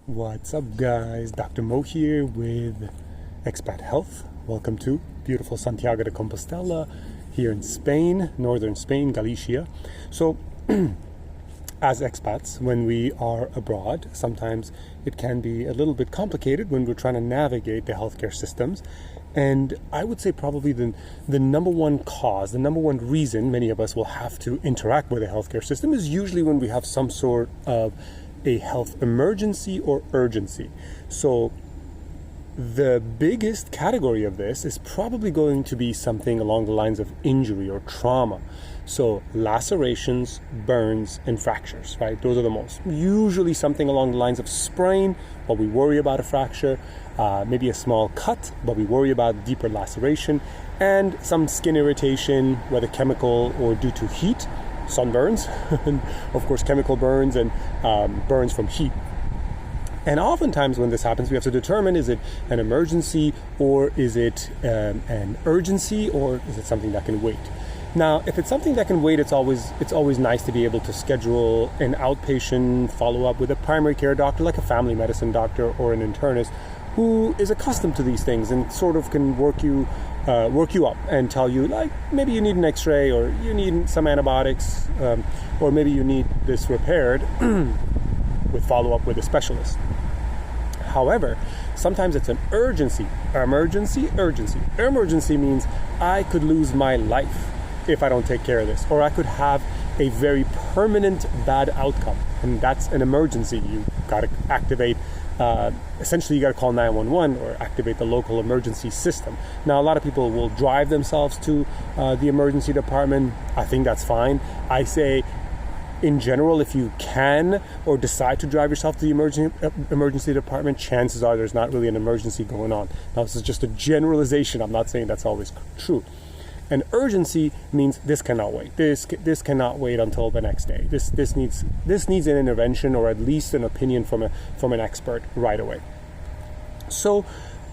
What's up, guys? Dr. Mo here with Expat Health. Welcome to beautiful Santiago de Compostela here in Spain, northern Spain, Galicia. So, as expats, when we are abroad, sometimes it can be a little bit complicated when we're trying to navigate the healthcare systems. And I would say probably the number one cause, the number one reason many of us will have to interact with the healthcare system is usually when we have some sort of a health emergency or urgency. So the biggest category of this is probably going to be something along the lines of injury or trauma. So lacerations, burns, and fractures, right? Those are the most. Usually something along the lines of sprain, but we worry about a fracture, maybe a small cut, but we worry about deeper laceration, and some skin irritation, whether chemical or due to heat, sunburns, and of course chemical burns and burns from heat. And oftentimes when this happens, we have to determine, is it an emergency or is it an urgency, or is it something that can wait? Now, if it's something that can wait, it's always nice to be able to schedule an outpatient follow-up with a primary care doctor, like a family medicine doctor or an internist, who is accustomed to these things and sort of can work you up and tell you, like, maybe you need an x-ray, or you need some antibiotics, or maybe you need this repaired with follow-up with a specialist. However, sometimes it's an urgency. Emergency means I could lose my life if I don't take care of this, or I could have a very permanent bad outcome, and that's an emergency. You got to activate, essentially you got to call 911 or activate the local emergency system. Now, a lot of people will drive themselves to the emergency department. I think that's fine. I say, in general, if you can or decide to drive yourself to the emergency department, chances are there's not really an emergency going on. Now, this is just a generalization. I'm not saying that's always true. An urgency means this cannot wait. This cannot wait until the next day. This needs an intervention, or at least an opinion from an expert right away. So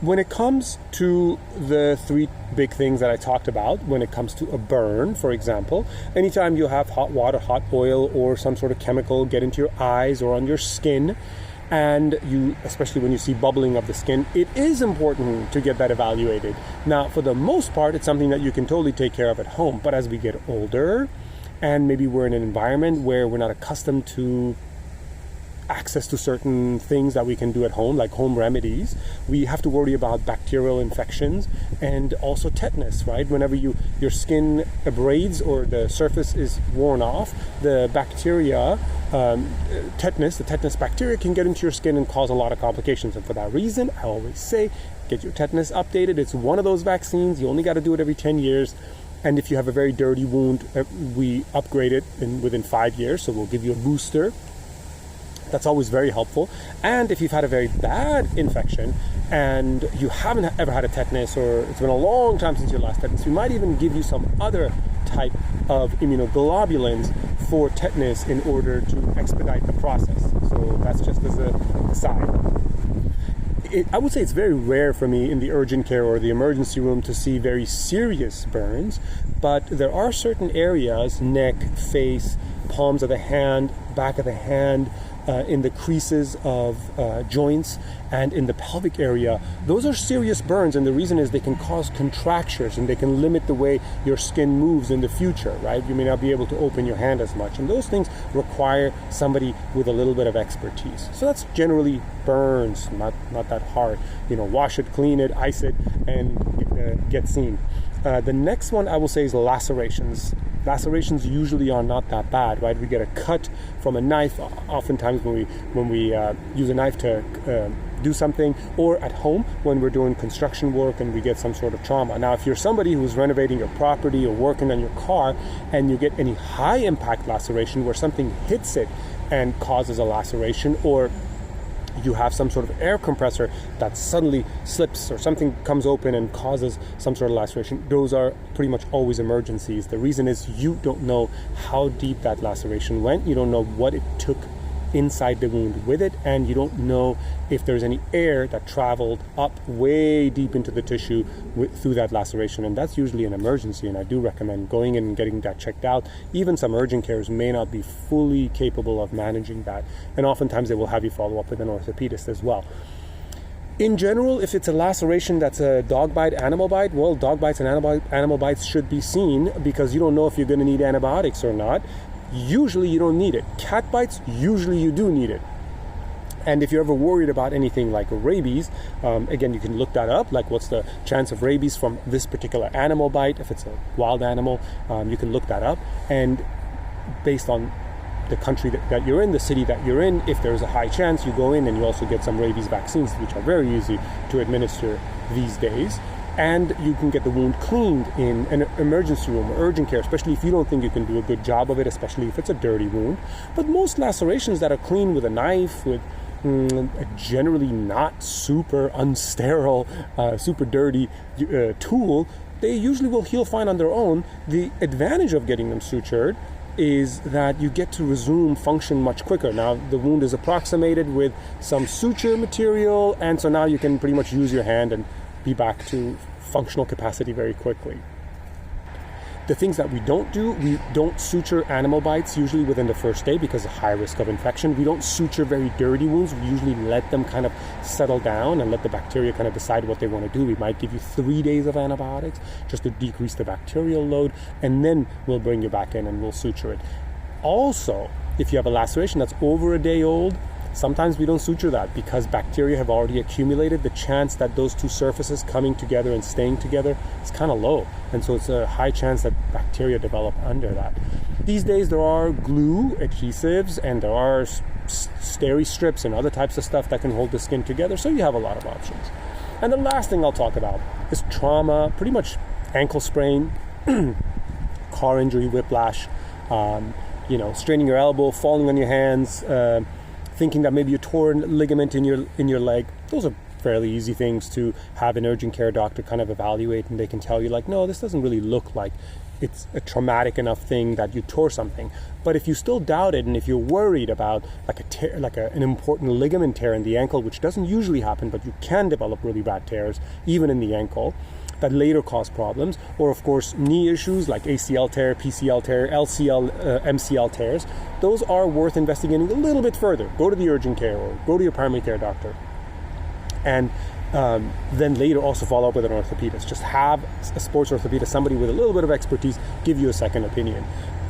when it comes to the three big things that I talked about, when it comes to a burn, for example, anytime you have hot water, hot oil, or some sort of chemical get into your eyes or on your skin, and you, especially when you see bubbling of the skin, it is important to get that evaluated. Now, for the most part, it's something that you can totally take care of at home. But as we get older, and maybe we're in an environment where we're not accustomed to access to certain things that we can do at home, like home remedies, we have to worry about bacterial infections and also tetanus, right? Whenever your skin abrades or the surface is worn off, the bacteria, the tetanus bacteria can get into your skin and cause a lot of complications. And for that reason, I always say, get your tetanus updated. It's one of those vaccines. You only got to do it every 10 years. And if you have a very dirty wound, we upgrade it within 5 years. So we'll give you a booster. That's always very helpful. And if you've had a very bad infection and you haven't ever had a tetanus, or it's been a long time since your last tetanus, we might even give you some other type of immunoglobulins for tetanus in order to expedite the process. So that's just as a side. I would say it's very rare for me in the urgent care or the emergency room to see very serious burns, but there are certain areas, neck, face, palms of the hand, back of the hand, in the creases of joints and in the pelvic area. Those are serious burns, and the reason is they can cause contractures and they can limit the way your skin moves in the future, right? You may not be able to open your hand as much, and those things require somebody with a little bit of expertise. So that's generally burns, not that hard. Wash it, clean it, ice it, and get seen. The next one I will say is lacerations. Lacerations usually are not that bad, right? We get a cut from a knife, oftentimes when we use a knife to do something, or at home when we're doing construction work and we get some sort of trauma. Now, if you're somebody who's renovating your property or working on your car and you get any high impact laceration where something hits it and causes a laceration, or you have some sort of air compressor that suddenly slips or something comes open and causes some sort of laceration, those are pretty much always emergencies. The reason is you don't know how deep that laceration went. You don't know what it took inside the wound with it, and you don't know if there's any air that traveled up way deep into the tissue through that laceration, and that's usually an emergency, and I do recommend going in and getting that checked out. Even some urgent cares may not be fully capable of managing that, and oftentimes they will have you follow up with an orthopedist as well. In general, if it's a laceration that's a dog bite, animal bite, well, dog bites and animal bites should be seen, because you don't know if you're going to need antibiotics or not. Usually you don't need it. Cat bites, usually you do need it. And if you're ever worried about anything like rabies, again, you can look that up, like what's the chance of rabies from this particular animal bite. If it's a wild animal, you can look that up. And based on the country that you're in, the city that you're in, if there's a high chance, you go in and you also get some rabies vaccines, which are very easy to administer these days. And you can get the wound cleaned in an emergency room or urgent care, especially if you don't think you can do a good job of it, especially if it's a dirty wound. But most lacerations that are cleaned with a knife, with a generally not super unsterile, super dirty tool, they usually will heal fine on their own. The advantage of getting them sutured is that you get to resume function much quicker. Now the wound is approximated with some suture material, and so now you can pretty much use your hand and be back to functional capacity very quickly. The things that we don't suture animal bites usually within the first day because of high risk of infection. We don't suture very dirty wounds. We usually let them kind of settle down and let the bacteria kind of decide what they want to do. We might give you 3 days of antibiotics just to decrease the bacterial load, and then we'll bring you back in and we'll suture it. Also, if you have a laceration that's over a day old, sometimes we don't suture that because bacteria have already accumulated. The chance that those two surfaces coming together and staying together is kind of low. And so it's a high chance that bacteria develop under that. These days there are glue, adhesives, and there are steri strips and other types of stuff that can hold the skin together. So you have a lot of options. And the last thing I'll talk about is trauma, pretty much ankle sprain, car injury, whiplash, straining your elbow, falling on your hands, thinking that maybe you tore a ligament in your leg. Those are fairly easy things to have an urgent care doctor kind of evaluate, and they can tell you like, no, this doesn't really look like it's a traumatic enough thing that you tore something. But if you still doubt it, and if you're worried about like a tear, like an important ligament tear in the ankle, which doesn't usually happen, but you can develop really bad tears even in the ankle that later cause problems, or of course knee issues like ACL tear, PCL tear, LCL, MCL tears, those are worth investigating a little bit further. Go to the urgent care or go to your primary care doctor, and then later also follow up with an orthopedist. Just have a sports orthopedist, somebody with a little bit of expertise, give you a second opinion.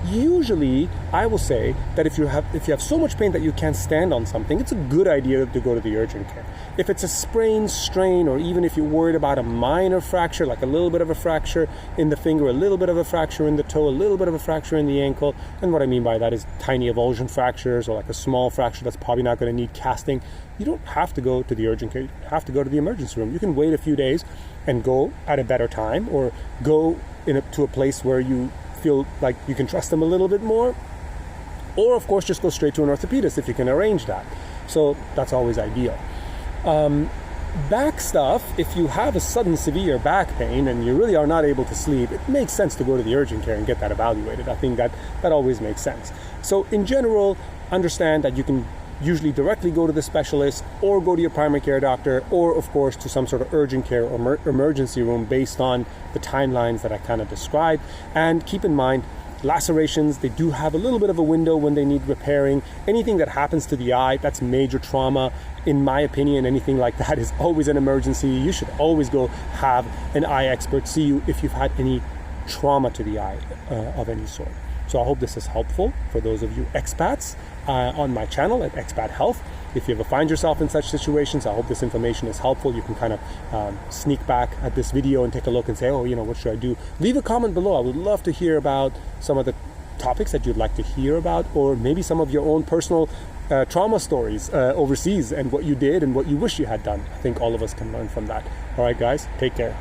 Usually, I will say that if you have so much pain that you can't stand on something, it's a good idea to go to the urgent care. If it's a sprain, strain, or even if you're worried about a minor fracture, like a little bit of a fracture in the finger, a little bit of a fracture in the toe, a little bit of a fracture in the ankle, and what I mean by that is tiny avulsion fractures or like a small fracture that's probably not going to need casting, you don't have to go to the urgent care. You have to go to the emergency room. You can wait a few days and go at a better time, or go to a place where you feel like you can trust them a little bit more, or of course just go straight to an orthopedist if you can arrange that. So that's always ideal. Back stuff, if you have a sudden severe back pain and you really are not able to sleep, it makes sense to go to the urgent care and get that evaluated. I think that always makes sense. So in general, understand that you can usually directly go to the specialist, or go to your primary care doctor, or of course to some sort of urgent care or emergency room based on the timelines that I kind of described. And keep in mind, lacerations, they do have a little bit of a window when they need repairing. Anything that happens to the eye, that's major trauma. In my opinion, anything like that is always an emergency. You should always go have an eye expert see you if you've had any trauma to the eye of any sort. So I hope this is helpful for those of you expats on my channel at Expat Health. If you ever find yourself in such situations, I hope this information is helpful. You can kind of sneak back at this video and take a look and say, oh, what should I do? Leave a comment below. I would love to hear about some of the topics that you'd like to hear about, or maybe some of your own personal trauma stories overseas and what you did and what you wish you had done. I think all of us can learn from that. All right, guys, take care.